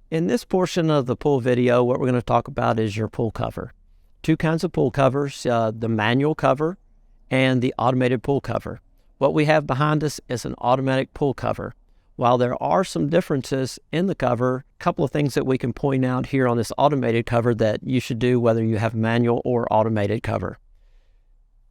In this portion of the pool video, what we're going to talk about is your pool cover. Two kinds of pool covers, the manual cover and the automated pool cover. What we have behind us is an automatic pool cover. While there are some differences in the cover, a couple of things that we can point out here on this automated cover that you should do whether you have manual or automated cover.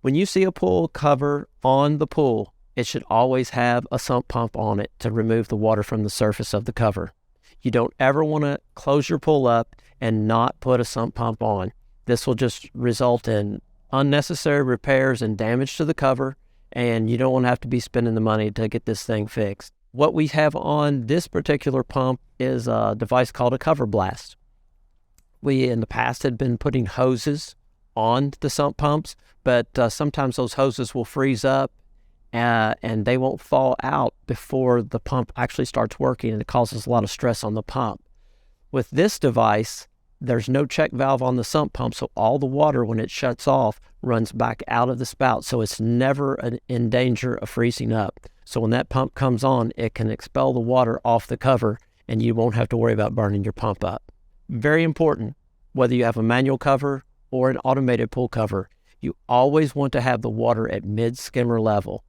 When you see a pool cover on the pool, it should always have a sump pump on it to remove the water from the surface of the cover. You don't ever want to close your pool up and not put a sump pump on. This will just result in unnecessary repairs and damage to the cover, and you don't want to have to be spending the money to get this thing fixed. What we have on this particular pump is a device called a cover blast. We in the past had been putting hoses on the sump pumps, but sometimes those hoses will freeze up and they won't fall out before the pump actually starts working, and it causes a lot of stress on the pump. With this device, there's no check valve on the sump pump, so all the water, when it shuts off, runs back out of the spout, so it's never in danger of freezing up. So when that pump comes on, it can expel the water off the cover, and you won't have to worry about burning your pump up. Very important, whether you have a manual cover or an automated pool cover, you always want to have the water at mid-skimmer level.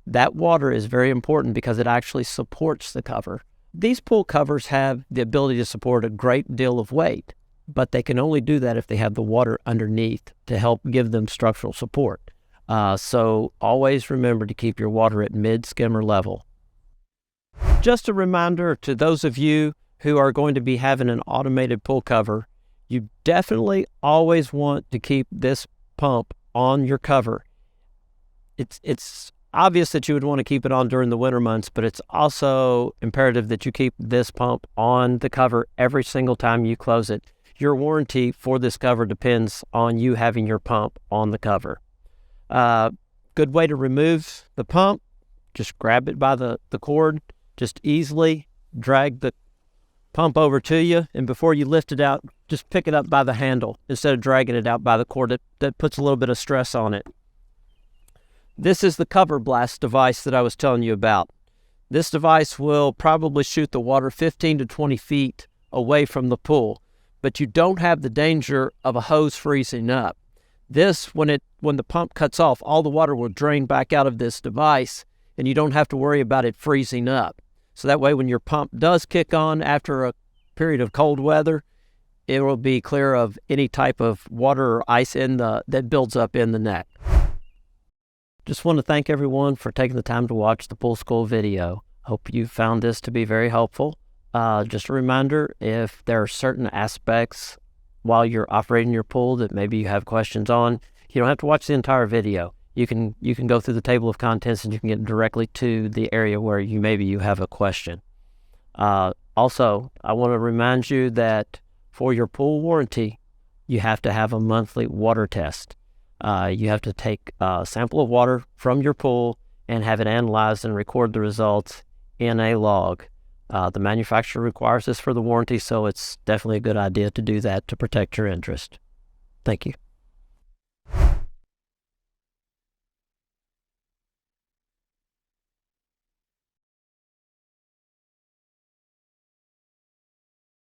That water is very important because it actually supports the cover. These pool covers have the ability to support a great deal of weight, but they can only do that if they have the water underneath to help give them structural support. So always remember to keep your water at mid-skimmer level. Just a reminder to those of you who are going to be having an automated pool cover, you definitely always want to keep this pump on your cover. It's obvious that you would want to keep it on during the winter months, but it's also imperative that you keep this pump on the cover every single time you close it. Your warranty for this cover depends on you having your pump on the cover. Good way to remove the pump, just grab it by the cord, just easily drag the pump over to you, and before you lift it out, just pick it up by the handle instead of dragging it out by the cord. That puts a little bit of stress on it. This is the cover blast device that I was telling you about. This device will probably shoot the water 15 to 20 feet away from the pool, but you don't have the danger of a hose freezing up. This, when the pump cuts off, all the water will drain back out of this device, and you don't have to worry about it freezing up. So that way, when your pump does kick on after a period of cold weather, it will be clear of any type of water or ice that builds up in the neck. Just want to thank everyone for taking the time to watch the Pool School video. Hope you found this to be very helpful. Just a reminder, if there are certain aspects while you're operating your pool that maybe you have questions on, you don't have to watch the entire video. You can go through the table of contents and you can get directly to the area where you have a question. Also, I want to remind you that for your pool warranty, you have to have a monthly water test. You have to take a sample of water from your pool and have it analyzed and record the results in a log. The manufacturer requires this for the warranty, so it's definitely a good idea to do that to protect your interest. Thank you.